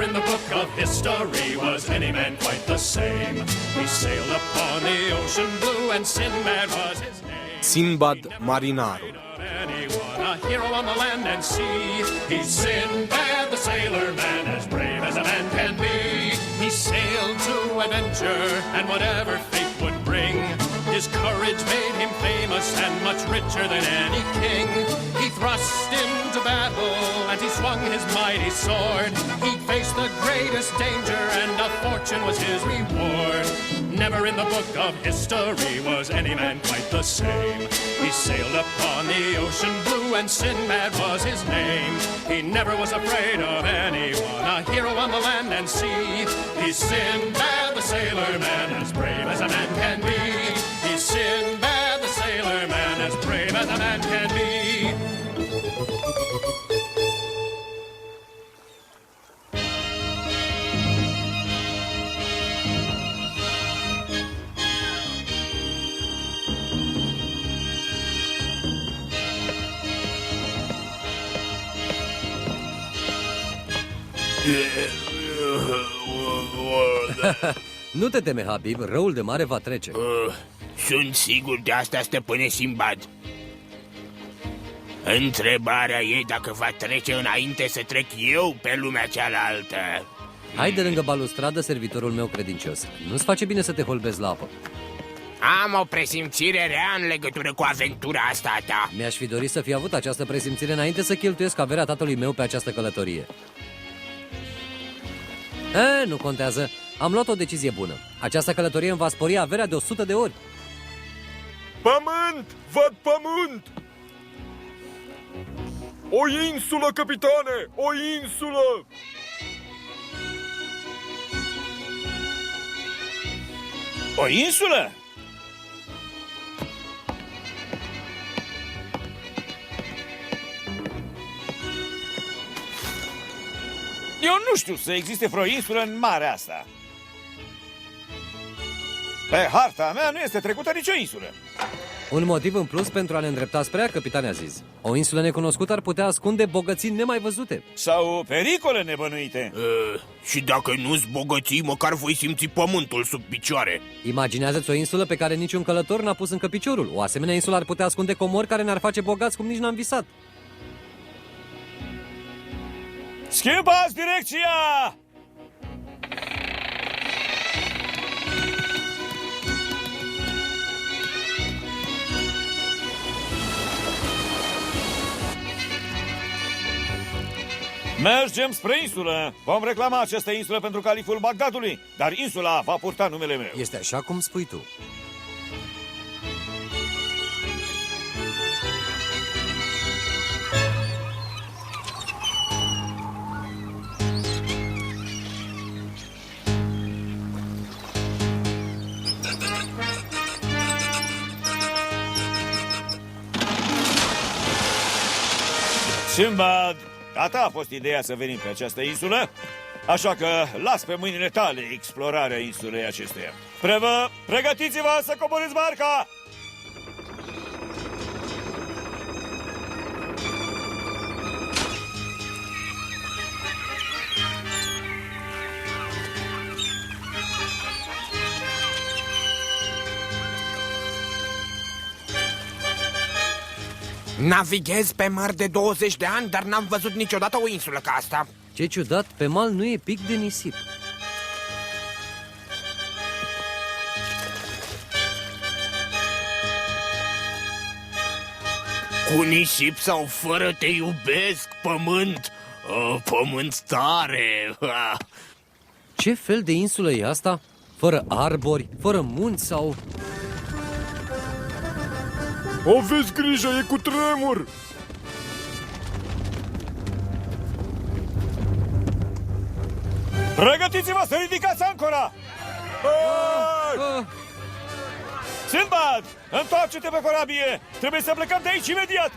Never in the book of history was any man quite the same. He sailed upon the ocean blue and Sinbad was his name. Sinbad Marinarul. Anyone, a hero on the land and sea. He's Sinbad the sailor man, as brave as a man can be. He sailed to adventure and whatever fate would bring. His courage made him famous and much richer than any king. He thrust into battle and he swung his mighty sword. He faced the greatest danger and a fortune was his reward. Never in the book of history was any man quite the same. He sailed upon the ocean blue and Sinbad was his name. He never was afraid of anyone, a hero on the land and sea. He's Sinbad the sailor man, as brave as a man can be. He's Sinbad the sailor man, as brave as a man can be. Nu te teme, Habib, răul de mare va trece. Sunt sigur de asta, stăpâne Sinbad. Întrebarea e dacă va trece înainte să trec eu pe lumea cealaltă. Hai de lângă balustradă, servitorul meu credincios. Nu-ți face bine să te holbezi la apă. Am o presimțire rea în legătură cu aventura asta a ta. Mi-aș fi dorit să fi avut această presimțire înainte să cheltuiesc averea tatălui meu pe această călătorie. Nu contează. Am luat o decizie bună. Această călătorie îmi va spori averea de 100 de ori. Pământ! Văd pământ! O insulă, capitane! O insulă! O insulă? Eu nu știu să existe vreo insulă în marea asta. Pe harta mea nu este trecută nicio insulă. Un motiv în plus pentru a ne îndrepta spre ea, capitane Aziz. O insulă necunoscută ar putea ascunde bogății nemai văzute. Sau pericole nebănuite. Și dacă nu-s bogății, măcar voi simți pământul sub picioare. Imaginează-ți o insulă pe care niciun călător n-a pus încă piciorul. O asemenea insulă ar putea ascunde comori care ne-ar face bogați cum nici n-am visat. Schimbați direcția! Mergem spre insulă. Vom reclama această insulă pentru califul Bagdadului, dar insula va purta numele meu. Este așa cum spui tu. Sinbad, a ta a fost ideea să venim pe această insulă, așa că las pe mâinile tale explorarea insulei acesteia. Pregătiți-vă să coborâți barca! Navighez pe mări de 20 de ani, dar n-am văzut niciodată o insulă ca asta. Ce ciudat, pe mal nu e pic de nisip. Cu nisip sau fără te iubesc, pământ. Pământ tare. Ce fel de insulă e asta? Fără arbori, fără munți sau... Aveți grijă, e cu tremur! Pregătiți-vă să ridicați ancora! Sinbad, întoarce-te pe corabie! Trebuie să plecăm de aici imediat!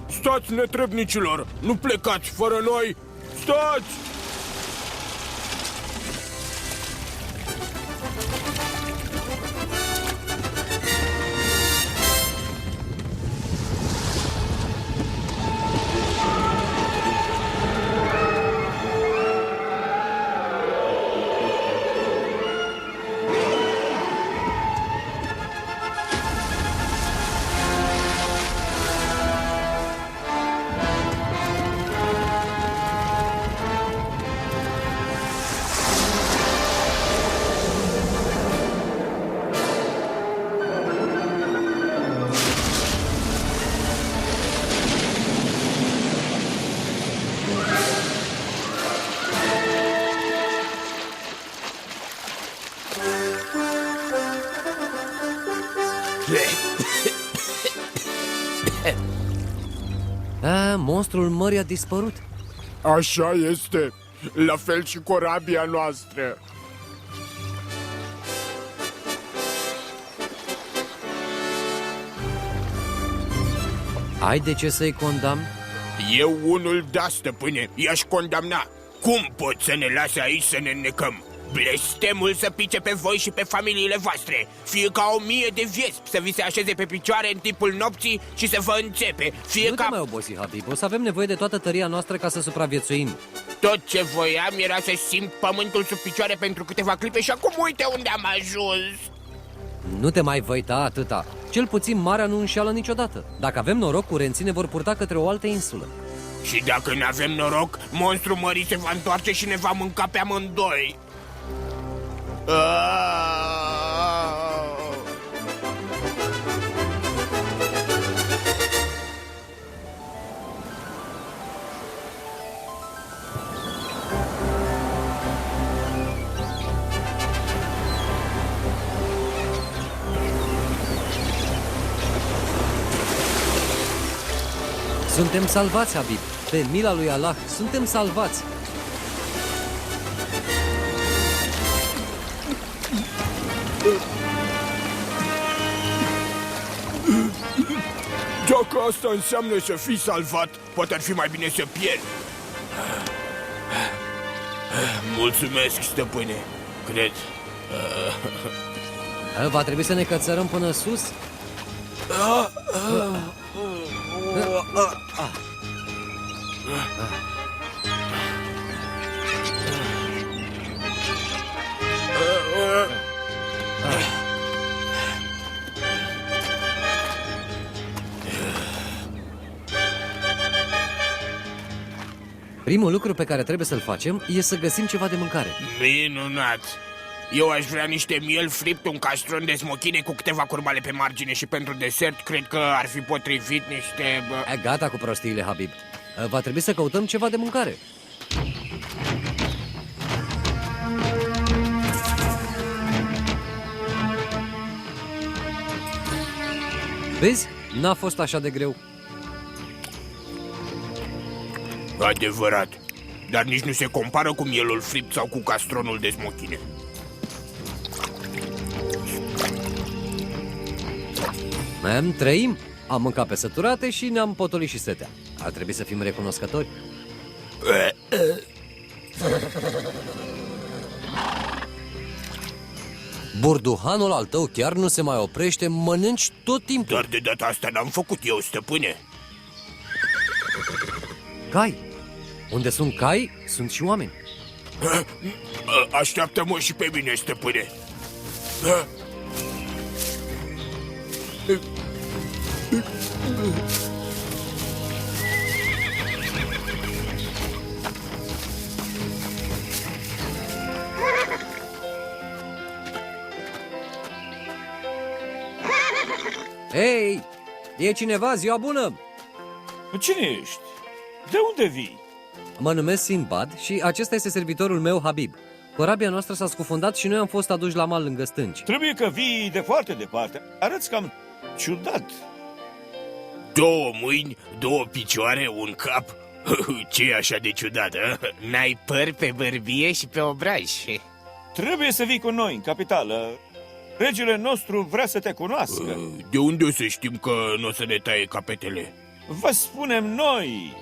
Stați, netrebnicilor! Nu plecați fără noi! Stați! Monstrul mării a dispărut. Așa este. La fel și corabia noastră. Ai de ce să-i condamni? Eu unul da, stăpâne. I-aș condamna. Cum pot să ne lase aici să ne înnecăm? Blestemul să pice pe voi și pe familiile voastre. Fie ca 1000 de viespi să vi se așeze pe picioare în timpul nopții și să vă înțepe. Fie Nu te ca... mai obosi, Habib. O să avem nevoie de toată tăria noastră ca să supraviețuim. Tot ce voiam era să simt pământul sub picioare pentru câteva clipe și acum uite unde am ajuns. Nu te mai văita atâta. Cel puțin marea nu înșeală niciodată. Dacă avem noroc, curenții ne vor purta către o altă insulă. Și dacă ne avem noroc, monstrul mării se va întoarce și ne va mânca pe amândoi. Suntem salvați, Habib. Pe mila lui Allah, suntem salvați. Dacă asta înseamnă să fii salvat, Poate ar fi mai bine să pierd. Mulțumesc, stăpâne. Cred. Va trebui să ne cățărăm până sus? Primul lucru pe care trebuie să-l facem e să găsim ceva de mâncare. Minunat! Eu aș vrea niște miel fript, un castron de smochine cu câteva curmale pe margine și pentru desert cred că ar fi potrivit niște... Gata cu prostiile, Habib. Va trebui să căutăm ceva de mâncare. Vezi? N-a fost așa de greu. Adevărat, dar nici nu se compară cu mielul fript sau cu castronul de smochine. Trăim, am mâncat pe săturate și ne-am potolit și setea. Ar trebui să fim recunoscători. Burduhanul al tău chiar nu se mai oprește, mănânci tot timpul. Dar de data asta n-am făcut eu, stăpâne. Cai. Unde sunt cai, sunt și oameni. Așteaptă-mă și pe mine, stăpâne. Hei, e cineva? Ziua bună! Cine ești? De unde vii? Mă numesc Sinbad și acesta este servitorul meu, Habib. Corabia noastră s-a scufundat și noi am fost aduși la mal lângă stânci. Trebuie că vii de foarte departe. Arăți cam ciudat. 2 mâini, 2 picioare, un cap. Ce e așa de ciudat, a? N-ai păr pe bărbie și pe obraj. Trebuie să vii cu noi în capitală. Regele nostru vrea să te cunoască. De unde o să știm că nu o să ne taie capetele? Vă spunem noi.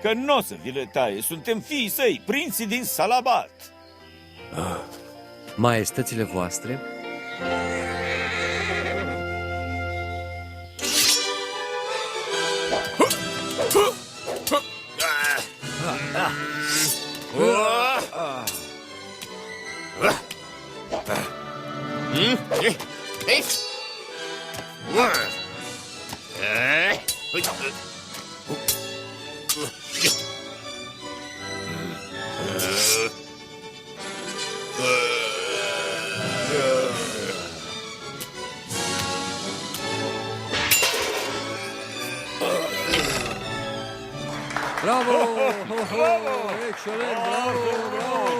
că nu o să vi le taie. Suntem fiii săi, prinții din Salabat. Maestățile voastre, bravo! Ho, ho! Excelent, bravo, bravo!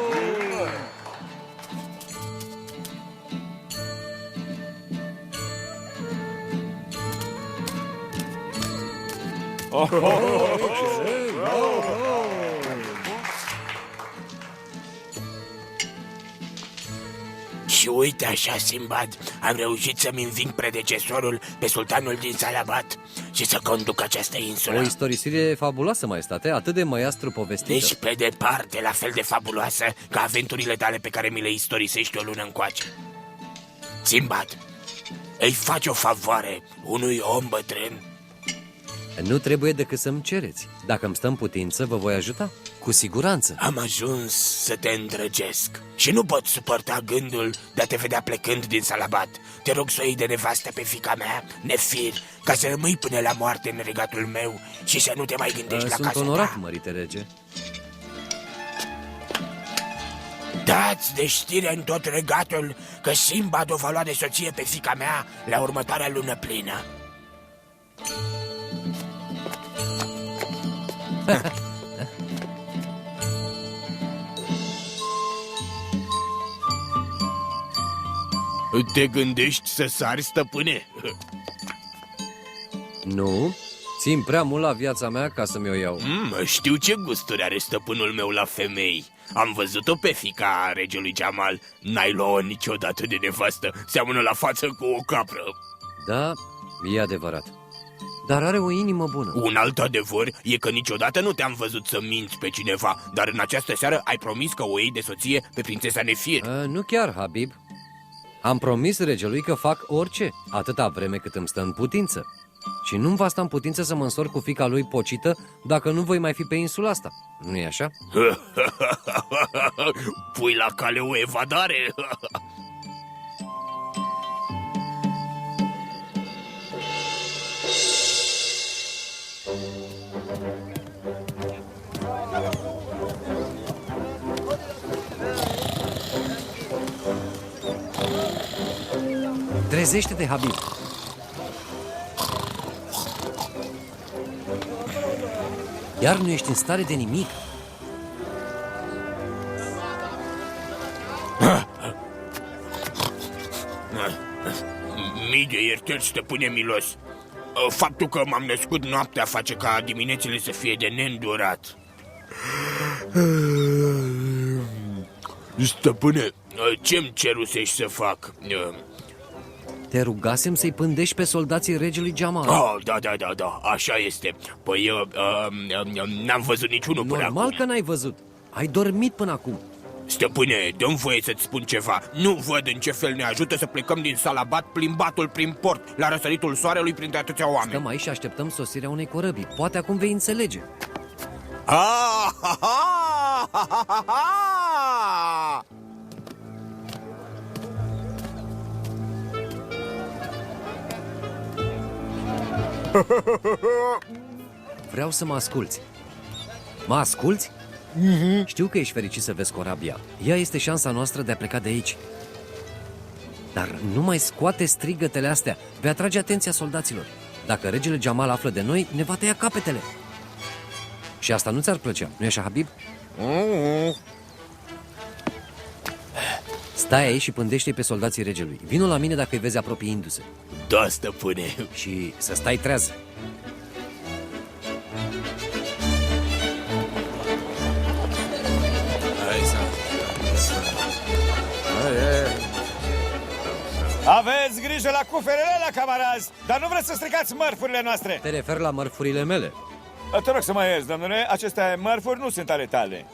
Și uite așa, Simbad, am reușit să-mi înving predecesorul pe sultanul din Salabat și să conduc această insulă. O istorisire fabuloasă, maestate, atât de măiastru povestită. Deci pe departe la fel de fabuloasă ca aventurile tale pe care mi le istorisești o lună încoace. Simbad, îi faci o favoare unui om bătrân? Nu trebuie decât să-mi cereți. Dacă îmi stă în putință, vă voi ajuta. Cu siguranță. Am ajuns să te îndrăgesc și nu pot suporta gândul de a te vedea plecând din Salabat. Te rog să o iei de nevastă pe fiica mea, Nefir, ca să rămâi până la moarte în regatul meu și să nu te mai gândești la Sunt casa onorat, ta. mărite rege. Dați de știre în tot regatul că Simbad o va lua de soție pe fiica mea la următoarea lună plină. Te gândești să sari, stăpâne? Nu, țin prea mult la viața mea ca să mi-o iau. Știu ce gusturi are stăpânul meu la femei. Am văzut-o pe fiica regelui Jamal. N-ai luat-o niciodată de nevastă. Seamănă la față cu o capră. Da, e adevărat. Dar are o inimă bună. Un alt adevăr e că niciodată nu te-am văzut să minți pe cineva. Dar în această seară ai promis că o iei de soție pe prințesa Nefir. Nu chiar, Habib. Am promis regelui că fac orice, atâta vreme cât îmi stă în putință. Și nu-mi va sta în putință să mă însor cu fiica lui Pocită dacă nu voi mai fi pe insula asta. Nu-i așa? Pui la cale o evadare. Trezește-te, Habib. Iar nu ești în stare de nimic. Mii de iertări, stăpâne milos. Faptul că m-am născut noaptea face ca diminețile să fie de neîndurat. Stăpâne, ce-mi cerusești să fac? Te rugasem să-i pândești pe soldații regelui Jamal. Da, așa este. Păi n-am văzut niciunul până acum. Normal că n-ai văzut. Ai dormit până acum. Stăpâne, dă-mi voie să-ți spun ceva. Nu văd în ce fel ne ajută să plecăm din Salabat plimbatul prin port, la răsăritul soarelui printre atâția oameni. Stăm aici și așteptăm sosirea unei corăbii. Poate acum vei înțelege. Vreau să mă asculți. Mă asculți? Știu că ești fericit să vezi corabia. Ea este șansa noastră de a pleca de aici. Dar nu mai scoate strigătele astea. Vei atrage atenția soldaților. Dacă regele Jamal află de noi, ne va tăia capetele. Și asta nu ți-ar plăcea, nu-i așa, Habib? Stai aici și pândește-i pe soldații regelui. Vino la mine dacă îi vezi apropiindu-se. Da, stăpâne. Și să stai treaz. Aveți grijă la cuferele alea, camarazi, dar nu vreți să stricați mărfurile noastre. Te refer la mărfurile mele. Te rog să mă ierți, domnule, aceste mărfuri nu sunt ale tale.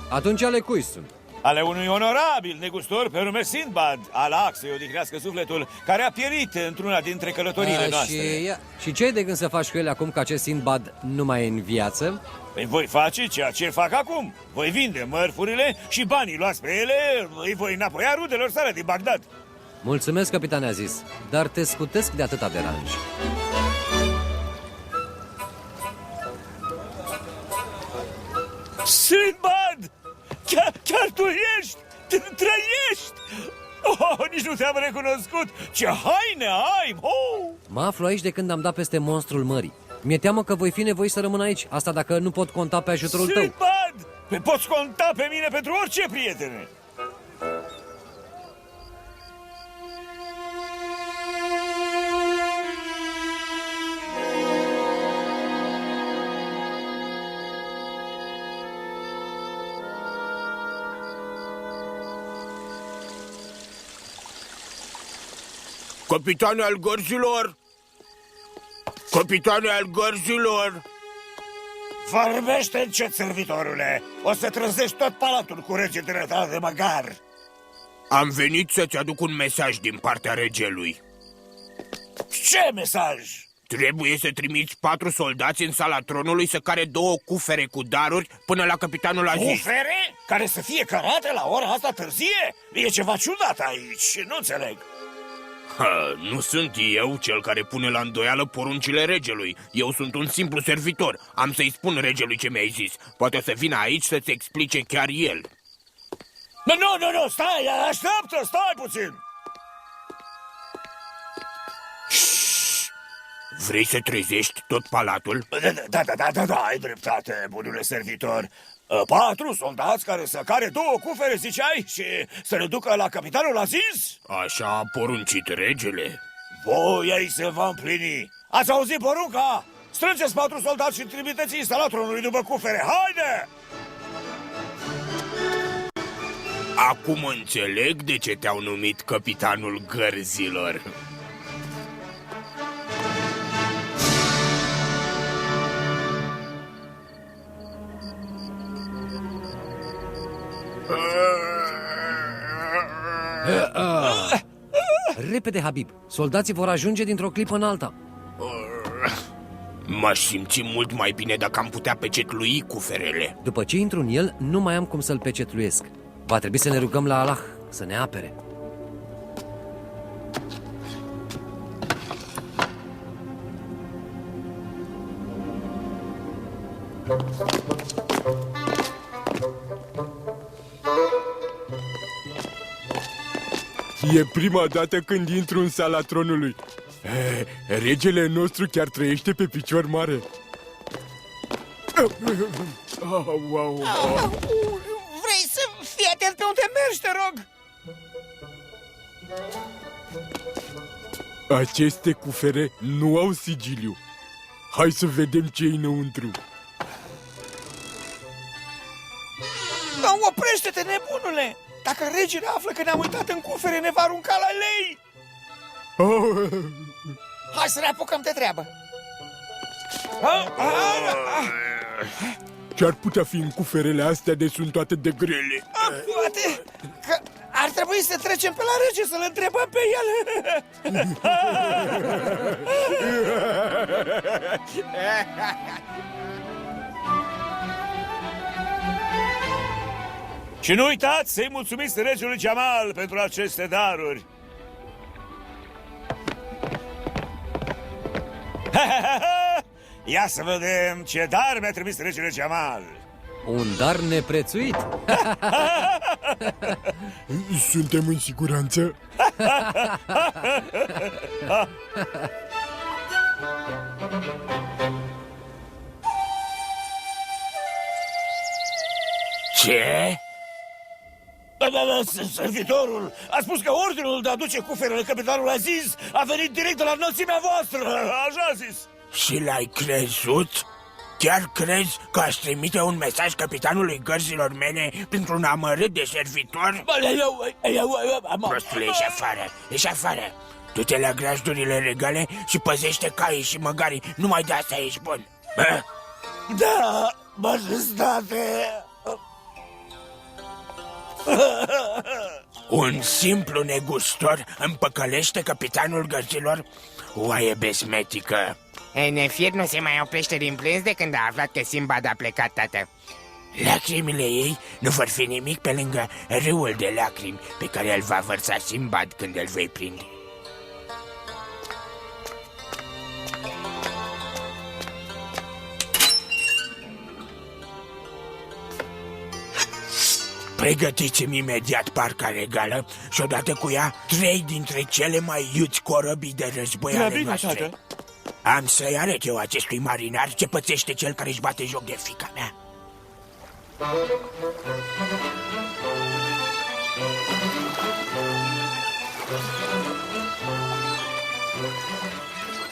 Atunci ale cui sunt? Ale unui onorabil negustor pe nume Sindbad, Alac să-i odihnească sufletul, care a pierit într-una dintre călătoriile noastre. Și ce ai de gând să faci cu ele acum că acest Sindbad nu mai e în viață? Păi voi face ceea ce fac acum. Voi vinde mărfurile și banii luați pe ele îi voi înapoia rudelor sale din Bagdad. Mulțumesc, capitane Aziz, dar te scutesc de atâta deranj. Sindbad! Chiar tu ești! Trăiești! Oh, nici nu te-am recunoscut! Ce haine ai! Oh! Mă aflu aici de când am dat peste monstrul mării. Mi-e teamă că voi fi nevoit să rămân aici, asta dacă nu pot conta pe ajutorul tău. Sindbad! Pe poți conta pe mine pentru orice, prietene! Capitane al gărzilor! Capitane al gărzilor! Vorbește încet, servitorule! O să trăzești tot palatul cu regele tău de măgar! Am venit să-ți aduc un mesaj din partea regelui. Ce mesaj? Trebuie să trimiți 4 soldați în sala tronului să care 2 cufere cu daruri până la capitanul Aziz. Cufere? Care să fie cărate la ora asta târzie? E ceva ciudat aici, nu înțeleg. Nu sunt eu cel care pune la îndoială poruncile regelui. Eu sunt un simplu servitor. Am să-i spun regelui ce mi-ai zis. Poate o să vină aici să-ți explice chiar el. Nu, stai, așteaptă, stai puțin. Vrei să trezești tot palatul? Da, ai dreptate, bunule servitor. 4 soldați care să care 2 cufere, ziceai, și să le ducă la capitanul Aziz? Așa a poruncit regele. Voia-i se va împlini. Ați auzit porunca? Strângeți 4 soldați și trimiteți instalatorului după cufere. Haide! Acum înțeleg de ce te-au numit capitanul gărzilor. Repede, Habib! Soldații vor ajunge dintr-o clipă în alta. M-aș simți mult mai bine dacă am putea pecetlui cuferele. După ce intru în el, nu mai am cum să-l pecetluiesc. Va trebui să ne rugăm la Allah să ne apere. E prima dată când intru în sala tronului. Regele nostru chiar trăiește pe picior mare. Vrei să fii atent pe unde mergi, te rog? Aceste cufere nu au sigiliu. Hai să vedem ce e înăuntru. Oprește-te, nebunule! Dacă regele află că ne-am uitat în cufere, ne va arunca la lei! Hai să ne apucăm de treabă! Ce-ar putea fi în cuferele astea de sunt atât de grele? Poate că ar trebui să trecem pe la rege să-l întrebăm pe el! Și nu uitați să-i mulțumiți regelui Jamal pentru aceste daruri. Ia să vedem ce dar mi-a trimis regele Jamal. Un dar neprețuit. Suntem în siguranță? Ce? Servitorul a spus că ordinul de a duce cuferele capitanul Aziz a venit direct de la înălțimea voastră, așa a zis. Și l-ai crezut? Chiar crezi că aș trimite un mesaj capitanului gărzilor mele printr-un amărât de servitor? Prostule, ieși afară, ieși afară. Du-te la grajdurile regale și păzește caii și măgarii, numai de asta ești bun. Da, majestate! Un simplu negustor împăcălește capitanul gărzilor? Oaie besmetică! Nefir nu se mai oprește din plâns de când a aflat că Simbad a plecat, tată. Lacrimile ei nu vor fi nimic pe lângă râul de lacrimi pe care îl va vărsa Simbad când îl vei prinde. Pregătiți-mi imediat parca regală și odată cu ea 3 dintre cele mai iuți corăbii de război ale noastre. Am să-i arăt eu acestui marinar ce pățește cel care își bate joc de fiica mea.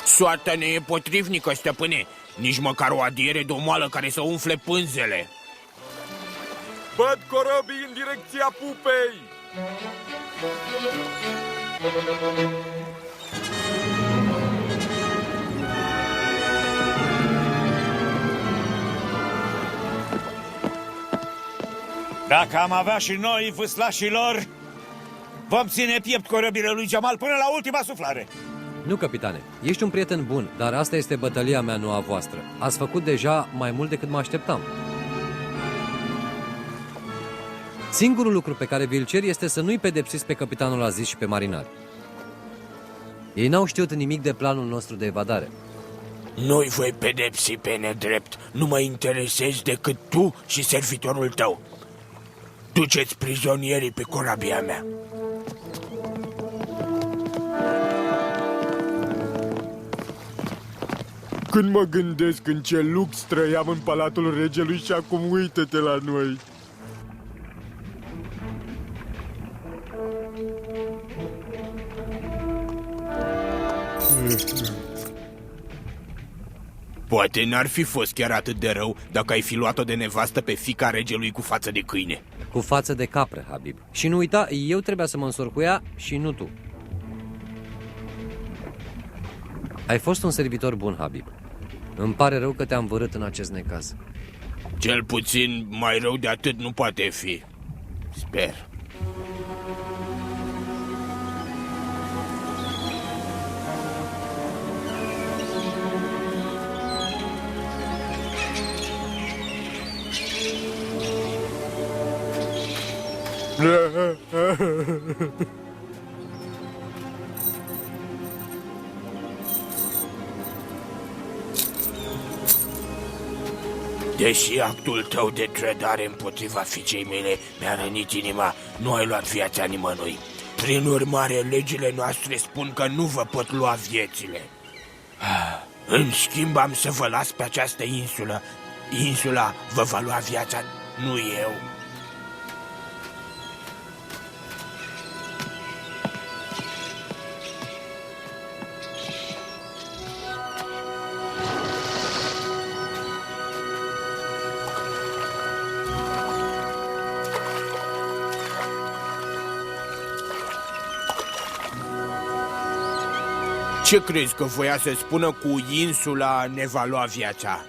Soarta ne e potrivnică, stăpâne. Nici măcar o adiere de o moală care să umfle pânzele. Văd corăbii în direcția pupei! Dacă am avea și noi vâslașilor, vom ține piept corăbile lui Jamal până la ultima suflare. Nu, capitane, ești un prieten bun, dar asta este bătălia mea, nu a voastră. Ați făcut deja mai mult decât mă așteptam. Singurul lucru pe care vi-l cer este să nu-i pedepsiți pe capitanul Aziz și pe marinari. Ei n-au știut nimic de planul nostru de evadare. Nu-i voi pedepsi pe nedrept. Nu mă interesezi decât tu și servitorul tău. Duceți prizonierii pe corabia mea. Când mă gândesc în ce lux trăiam în palatul regelui și acum uită-te la noi. Poate n-ar fi fost chiar atât de rău dacă ai fi luat-o de nevastă pe fiica regelui cu față de câine. Cu față de capră, Habib. Și nu uita, eu trebuia să mă însor cu ea și nu tu. Ai fost un servitor bun, Habib. Îmi pare rău că te-am vărât în acest necaz. Cel puțin mai rău de atât nu poate fi. Sper. Deși actul tău de trădare împotriva fiicei mele mi-a rănit inima, nu ai luat viața nimănui. Prin urmare, legile noastre spun că nu vă pot lua viețile. În schimb, am să vă las pe această insulă. Insula vă va lua viața, nu eu. Ce crezi că voia să spună cu insula ne va lua viața?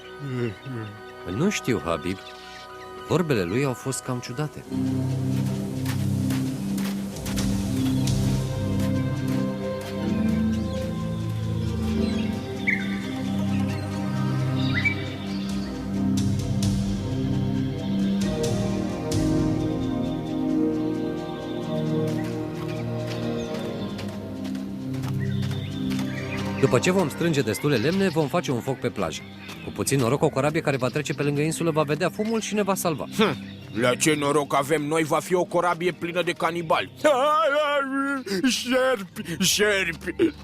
Nu știu, Habib. Vorbele lui au fost cam ciudate. După ce vom strânge destule lemne, vom face un foc pe plajă. Cu puțin noroc, o corabie care va trece pe lângă insulă va vedea fumul și ne va salva. La ce noroc avem noi, va fi o corabie plină de canibali. Șerpi, șerpi.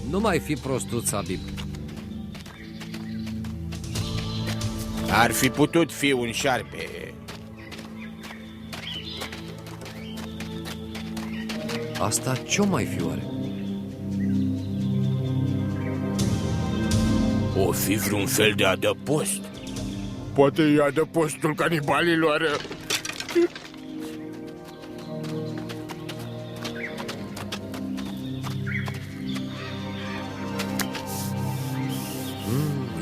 Nu mai fi prostuț, Habib. Ar fi putut fi un șarpe. Asta ce-o mai fi oare? O fi vreun fel de adăpost. Poate e adăpostul canibalilor.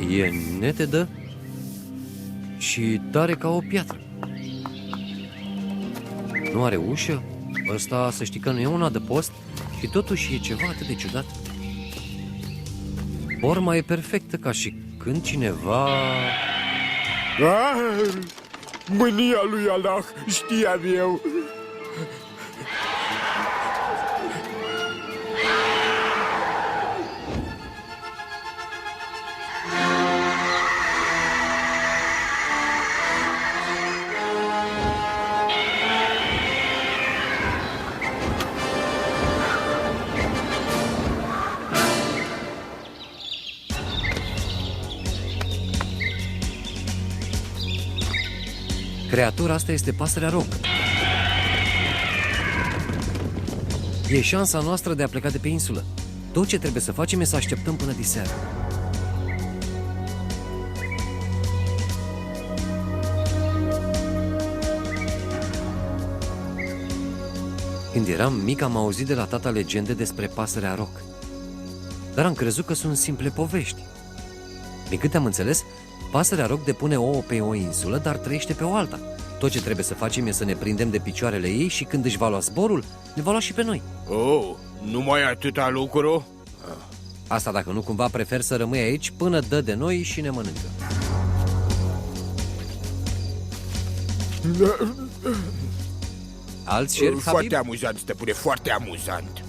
E netedă? și tare ca o piatră. Nu are ușă? Ăsta, să știi că nu e un adăpost și totuși e ceva atât de ciudat. Forma e perfectă, ca și când cineva... Mânia lui Allah, știam eu. Creatura asta este pasărea Roc. E șansa noastră de a pleca de pe insulă. Tot ce trebuie să facem e să așteptăm până diseară. Când eram mic am auzit de la tata legende despre pasărea Roc. Dar am crezut că sunt simple povești. Din câte am înțeles, pasărea Roc depune ouă pe o insulă, dar trăiește pe o alta. Tot ce trebuie să facem e să ne prindem de picioarele ei și când își va lua zborul, ne va lua și pe noi. Oh, numai atâta lucru? Asta dacă nu cumva prefer să rămâi aici până dă de noi și ne mănâncă. Alți șerpi, Habib? Foarte amuzant, stăpâne, foarte amuzant.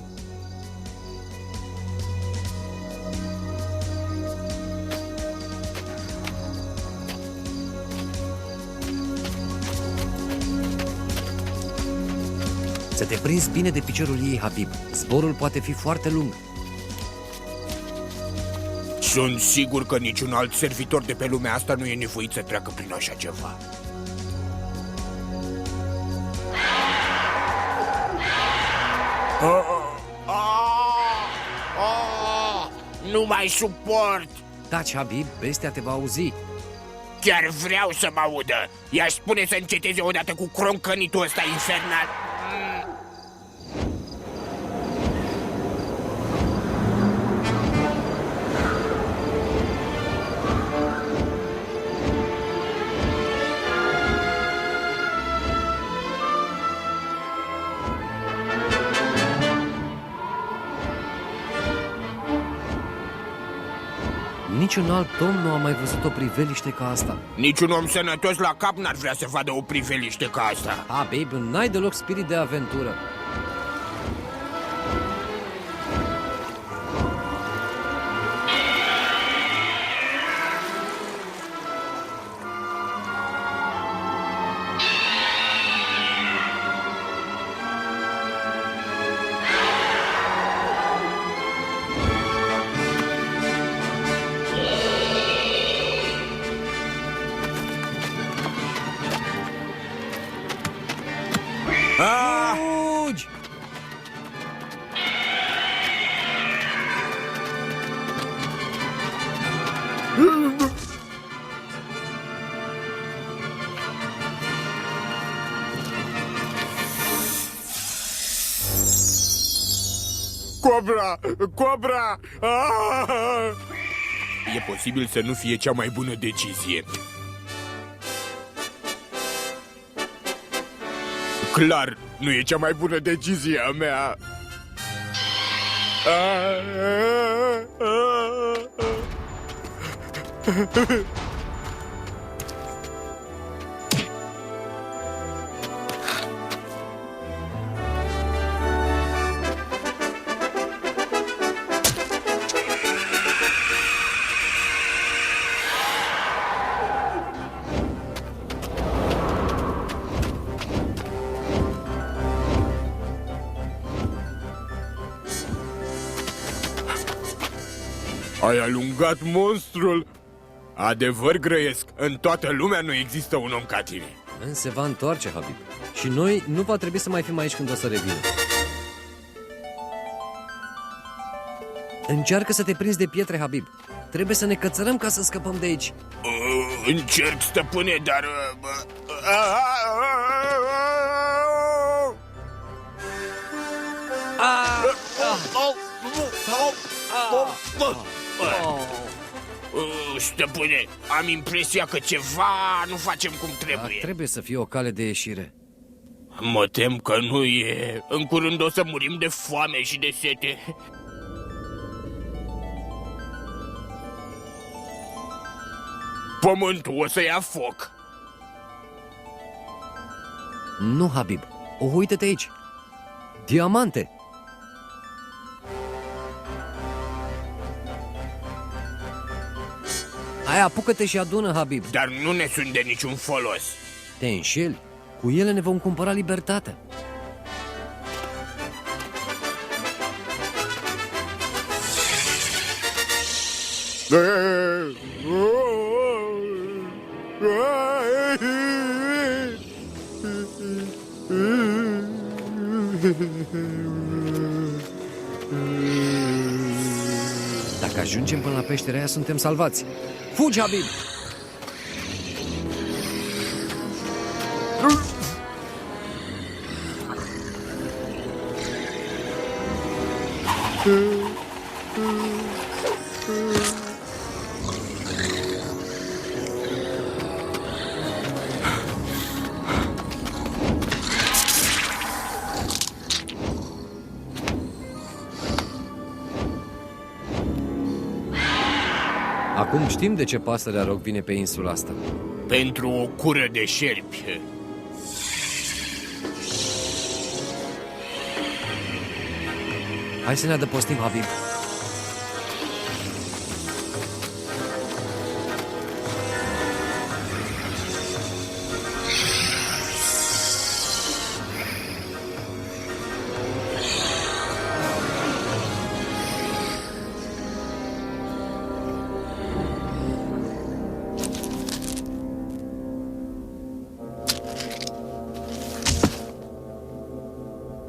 Să te prinzi bine de piciorul ei, Habib. Zborul poate fi foarte lung. Sunt sigur că niciun alt servitor de pe lumea asta nu e nevoit să treacă prin așa ceva. Nu mai suport! Taci, Habib, bestia te va auzi. Chiar vreau să mă audă! I-aș spune să înceteze odată cu croncănitul ăsta infernal! Niciun alt om nu a mai văzut o priveliște ca asta. Niciun om sănătos la cap n-ar vrea să vadă o priveliște ca asta. Habib, n-ai deloc spirit de aventură. Fugi! Cobra! Cobra! Ah! E posibil să nu fie cea mai bună decizie. Clar, nu e cea mai bună decizie a mea. Ai alungat monstrul? Adevăr grăiesc, în toată lumea nu există un om ca tine. Se va întoarce, Habib. Și noi nu va trebui să mai fim aici când o să revină. Încearcă să te prinzi de pietre, Habib. Trebuie să ne cățărăm ca să scăpăm de aici. Încerc, stăpâne, dar... Stăpâne, am impresia că ceva nu facem cum trebuie. Trebuie să fie o cale de ieșire. Mă tem că nu e. În curând o să murim de foame și de sete. Pământul o să ia foc. Nu, Habib. Uită-te aici. Diamante. Hai, apucă-te și adună, Habib. Dar nu ne sunt de niciun folos. Te înșeli? Cu ele ne vom cumpăra libertatea. Dacă ajungem până la peșterea aia, suntem salvați. Fugi, Habib! Acum știm de ce pasărea roc vine pe insula asta. Pentru o cură de șerpi. Hai să ne adăpostim, Habib.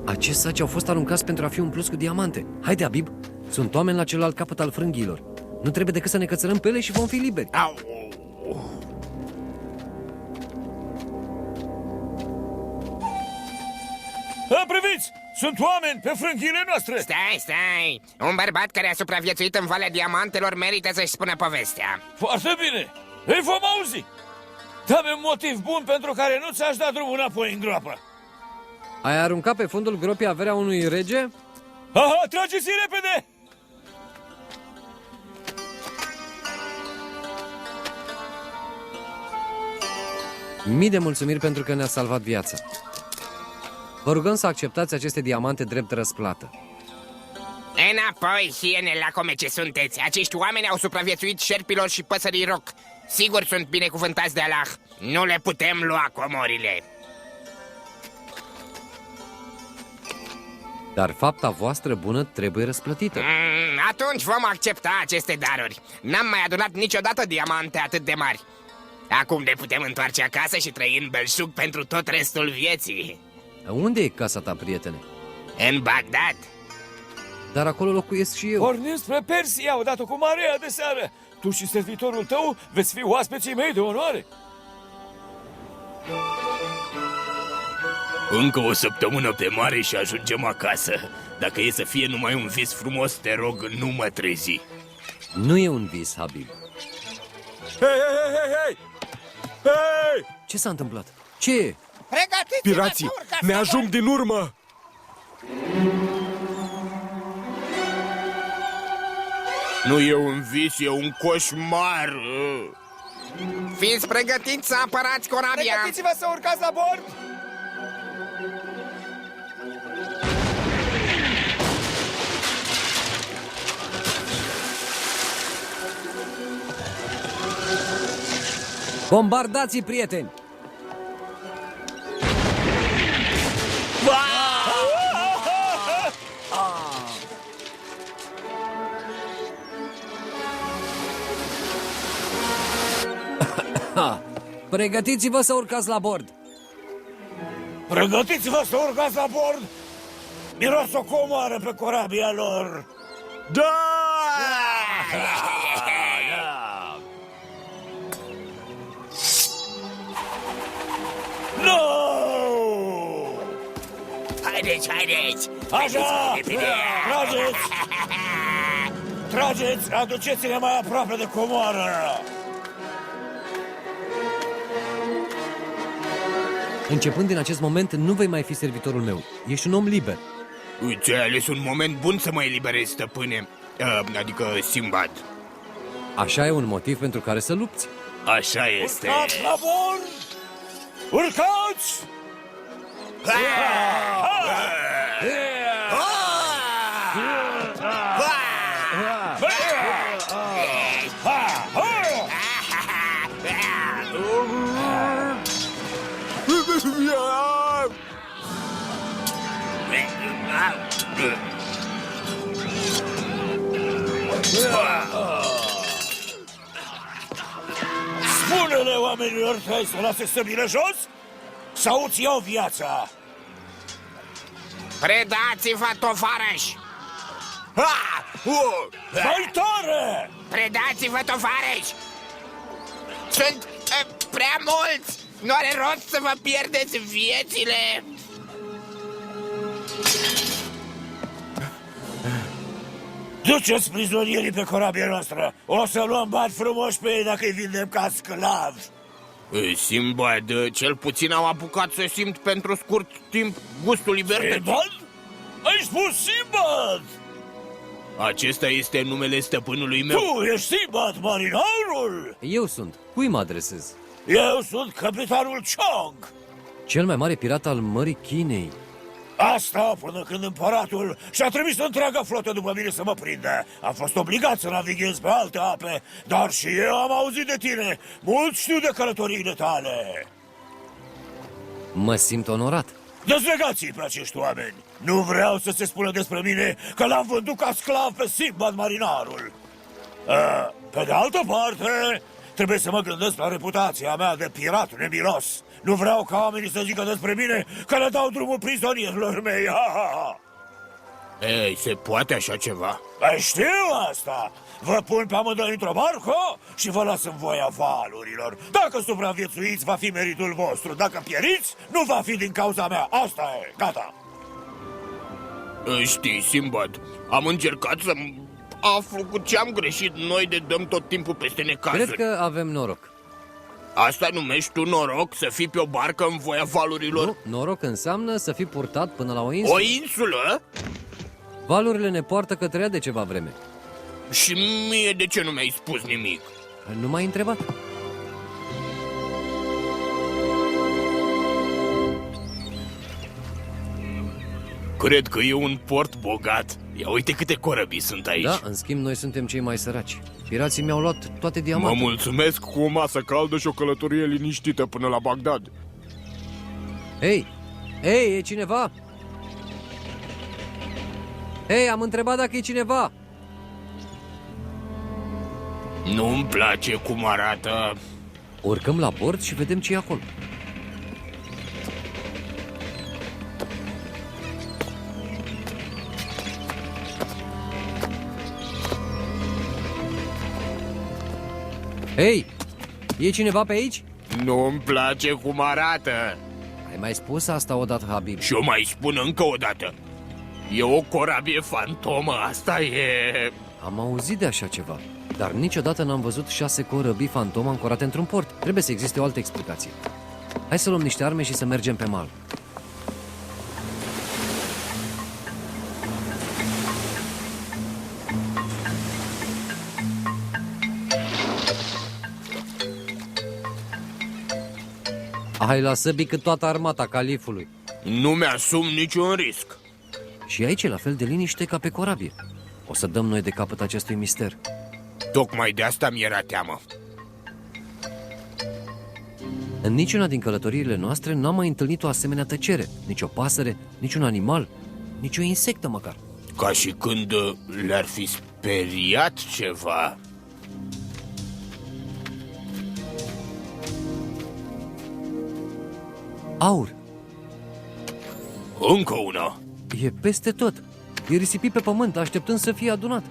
Acești saci au fost aruncați pentru a fi umpluți cu diamante. Haide, Habib, sunt oameni la celălalt capăt al frânghiilor. Nu trebuie decât să ne cățărăm pe ele și vom fi liberi. Au. Priviți! Sunt oameni pe frânghiile noastre! Stai! Un bărbat care a supraviețuit în Valea Diamantelor merită să-și spună povestea. Foarte bine! Îi vom auzi! Dă-mi un motiv bun pentru care nu ți-aș da drumul înapoi în groapă. Ai aruncat pe fundul gropii averea unui rege? Aha, trageți repede! Mii de mulțumiri pentru că ne-a salvat viața. Vă rugăm să acceptați aceste diamante drept răsplată. Înapoi, hiene lacome ce sunteți! Acești oameni au supraviețuit șerpilor și păsării roc. Sigur sunt binecuvântați de Allah. Nu le putem lua comorile. Dar fapta voastră bună trebuie răsplătită. Atunci vom accepta aceste daruri. N-am mai adunat niciodată diamante atât de mari. Acum ne putem întoarce acasă și trăi în belșug pentru tot restul vieții. Unde e casa ta, prietene? În Bagdad. Dar acolo locuiesc și eu. Pornim spre Persia odată cu marea de seară. Tu și servitorul tău veți fi oaspeții mei de onoare. Încă o săptămână pe mare și ajungem acasă. Dacă e să fie numai un vis frumos, te rog, nu mă trezi. Nu e un vis, Habib. Hei! Ce s-a întâmplat? Ce e? Pregătiți-vă Pirații să urcați ne la ajung bord. din urmă! Nu e un vis, e un coșmar. Fiți pregătiți să apărați corabia. Pregătiți-vă să urcați la bord! Bombardați-i, prieteni! Pregătiți-vă să urcați la bord! Pregătiți-vă să urcați la bord! Miros o comoară pe corabia lor! Da! Nu! Haideți! Așa! Repede! Trageți! trageți, aduceți-ne mai aproape de comoară! Începând din acest moment, nu vei mai fi servitorul meu. Ești un om liber. Ți-ai ales un moment bun să mă eliberezi, stăpâne. Adică Simbad. Așa e un motiv pentru care să lupți. Așa este. Urcați la bord! Urcați! Spune-le oamenilor tăi să lase săbile jos sau îți iau viața! Predați-vă, tovarăș! Mai tare! Predați-vă, tovarăș! Sunt prea mulți! Nu are rost să vă pierdeți viețile! Duceți prizonierii pe corabia noastră! O să luăm bani frumoși pe ei dacă îi vindem ca sclavi! Simbad, cel puțin am apucat să simt pentru scurt timp gustul libertății. Simbad? Ai spus Simbad! Acesta este numele stăpânului meu. Tu ești Simbad, marinarul! Eu sunt. Cui mă adresez? Eu sunt capitanul Chong! Cel mai mare pirat al Mării Chinei. Asta până când împăratul și-a trimis întreaga flotă după mine să mă prindă. Am fost obligat să navighez pe alte ape, dar și eu am auzit de tine. Mult știu de călătoriile tale. Mă simt onorat. Dezlegați-i pe acești oameni. Nu vreau să se spună despre mine că l-am vândut ca sclav pe Simbad marinarul. Pe de altă parte, trebuie să mă gândesc la reputația mea de pirat nemilos. Nu vreau ca oamenii să zică despre mine că le dau drumul prizonierilor mei. Ei, se poate așa ceva? Știu asta. Vă pun pe amândoi într-o barcă și vă las în voia valurilor. Dacă supraviețuiți, va fi meritul vostru. Dacă pieriți, nu va fi din cauza mea. Asta e, gata. Știi, Simbad, am încercat să aflu cu ce am greșit. Noi de dăm tot timpul peste necazuri. Cred că avem noroc. Asta numești tu noroc, să fii pe o barcă în voia valurilor? Nu, noroc înseamnă să fii purtat până la o insulă. O insulă? Valurile ne poartă către ea de ceva vreme. Și mie de ce nu mi-ai spus nimic? Nu m-ai întrebat. Cred că e un port bogat. Ia uite câte corăbii sunt aici. Da, în schimb, noi suntem cei mai săraci. Pirații mi-au luat toate Mă diamantele. mulțumesc cu o masă caldă și o călătorie liniștită până la Bagdad. Hei! Hei, e cineva? Hei, am întrebat dacă e cineva. Nu-mi place cum arată. Urcăm la bord și vedem ce e acolo. Hei! E cineva pe aici? Nu-mi place cum arată. Ai mai spus asta odată, Habib. Și o mai spun încă o dată. E o corabie fantomă, asta e... Am auzit de așa ceva, dar niciodată n-am văzut 6 corăbii fantomă ancorate într-un port. Trebuie să existe o altă explicație. Hai să luăm niște arme și să mergem pe mal. Hai la săbii cât toată armata califului. Nu mi-asum niciun risc. Și aici e la fel de liniște ca pe corabie. O să dăm noi de capăt acestui mister. Tocmai de asta mi-era teamă. În niciuna din călătoriile noastre n-am mai întâlnit o asemenea tăcere. Nici o pasăre, nici un animal, nici o insectă măcar. Ca și când le-ar fi speriat ceva. Aur. Încă una. E peste tot. E risipit pe pământ, așteptând să fie adunat.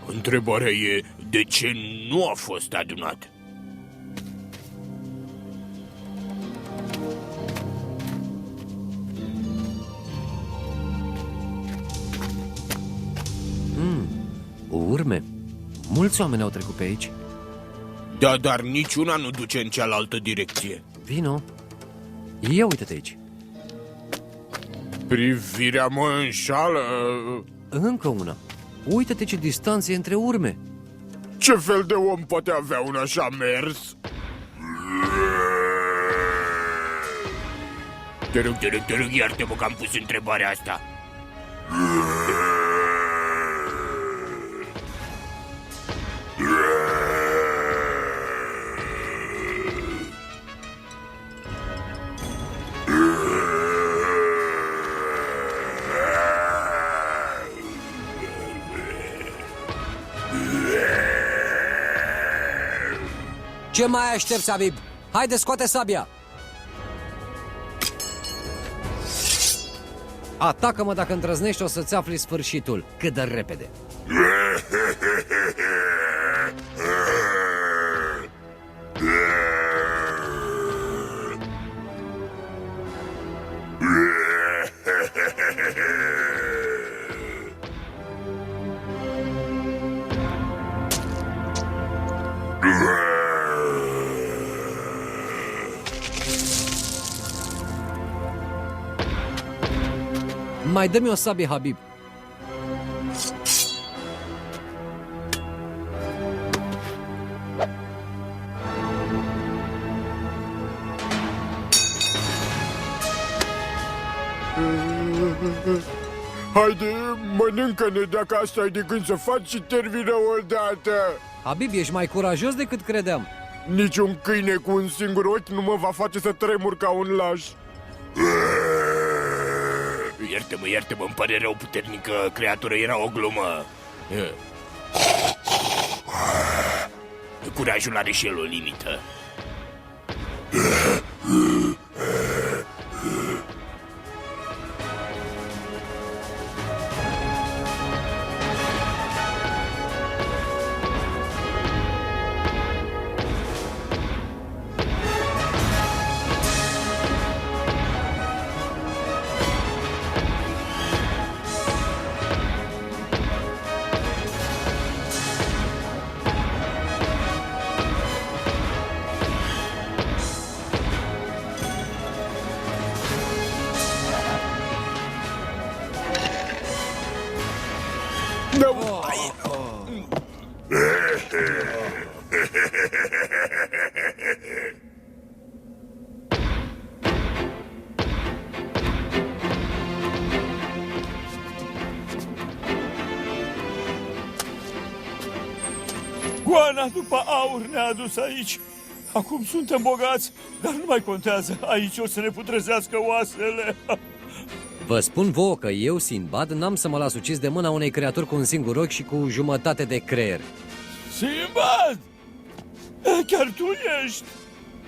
Întrebarea e de ce nu a fost adunat? Urme. Mulți oameni au trecut pe aici. Da, dar niciuna nu duce în cealaltă direcție. Vino. Ia uite-te aici. Privirea mă înșală. Încă una. Uită-te ce distanță e între urme. Ce fel de om poate avea un așa mers? Te rog, iartă-mă că am pus întrebarea asta. Ce mai aștepți, Habib? Haide, scoate sabia! Atacă-mă dacă îndrăznești, o să-ți afli sfârșitul. Cât de repede. Mai dă-mi o sabie, Habib. Haide, mănâncă-ne dacă asta ai de gând să faci și termină odată. Habib, ești mai curajos decât credeam. Niciun câine cu un singur ochi nu mă va face să tremur ca un laș. Iartă-mă, îmi pare rău, puternică creatură, era o glumă. Curajul are și el o limită. Goana după aur ne-a adus aici. Acum suntem bogați, dar nu mai contează. Aici o să ne putrezească oasele. Vă spun vouă că eu, Sinbad, n-am să mă las ucis de mâna unei creaturi cu un singur ochi și cu jumătate de creier. Sinbad! Chiar tu ești?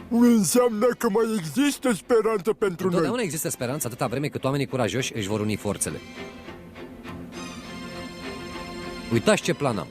Înseamnă că mai există speranță pentru noi. Întotdeauna există speranță atâta vreme cât oamenii curajoși își vor uni forțele. Uitați ce plan am.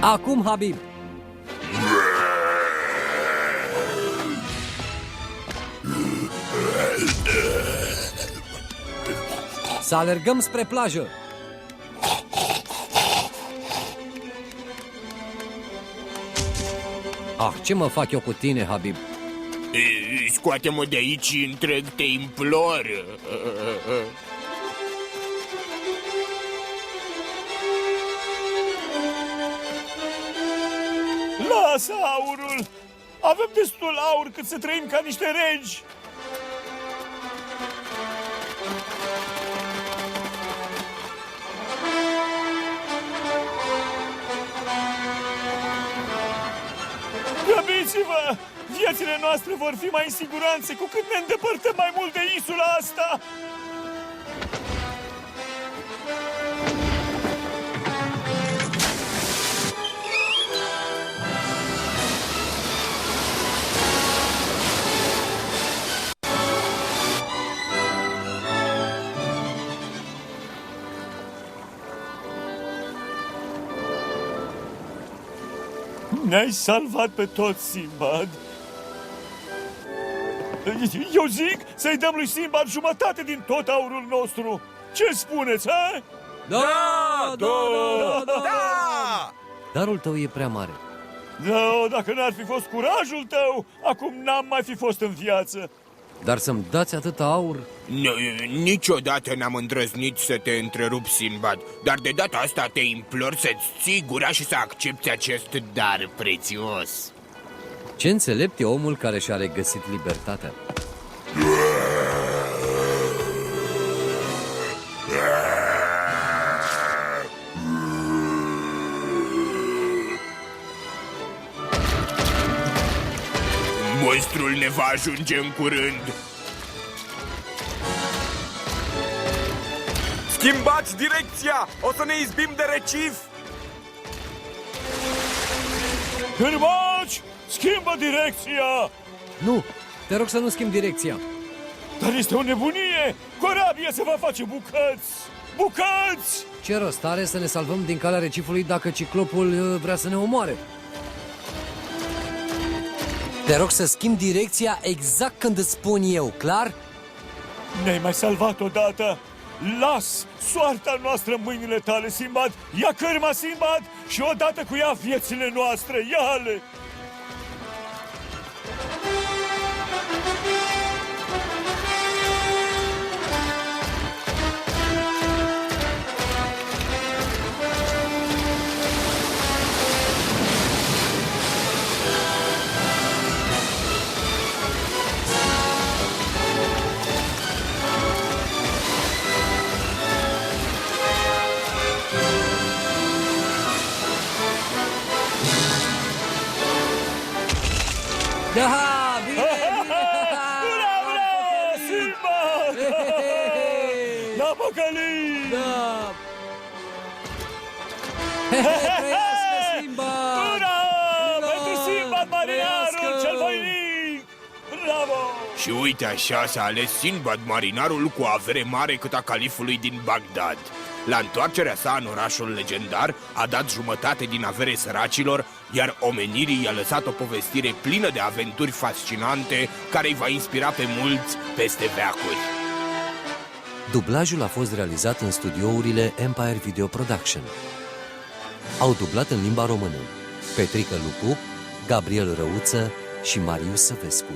Acum, Habib! Să alergăm spre plajă! Ah, ce mă fac eu cu tine, Habib? Scoate-mă de aici, întreg, te implor. Lasă aurul! Avem destul aur cât să trăim ca niște regi! Grăbiți-vă! Viețile noastre vor fi mai în siguranță cu cât ne îndepărtăm mai mult de insula asta! Ne-ai salvat pe toți, Sinbad. Eu zic să-i dăm lui Sinbad jumătate din tot aurul nostru. Ce spuneți, ha? Da! Darul tău e prea mare. Da, dacă n-ar fi fost curajul tău, acum n-am mai fi fost în viață. Dar să-mi dați atâta aur? Niciodată n-am îndrăznit să te întrerup, Sinbad, dar de data asta te implor să-ți ții gura și să accepti acest dar prețios. Ce înțelept e omul care și-a regăsit libertatea. Monstrul ne va ajunge în curând. Schimbați direcția! O să ne izbim de recif! Cârmaci, schimbă direcția! Nu! Te rog să nu schimbi direcția. Dar este o nebunie! Corabia se va face bucăți! Bucăți! Ce rost are să ne salvăm din calea recifului dacă ciclopul vrea să ne omoare? Te rog să schimbi direcția exact când îți spun eu, clar? Ne-ai mai salvat odată! Las soarta noastră în mâinile tale, Sinbad! Ia cârma, Sinbad, și odată cu ea viețile noastre! Ia-le! Da! Bine! Ura, Sinbad! La păcălit! Da! Trăiască, Sinbad! Ura! Ura! Pentru Sinbad, marinarul Trăiască! cel voinic! Bravo! Și uite așa s-a ales Sinbad marinarul cu avere mare cât a califului din Bagdad. La întoarcerea sa în orașul legendar a dat jumătate din avere săracilor, iar omenirii i-a lăsat o povestire plină de aventuri fascinante care îi va inspira pe mulți peste veacuri. Dublajul a fost realizat în studiourile Empire Video Production. Au dublat în limba română Petrică Lupu, Gabriel Răuță și Marius Săvescu.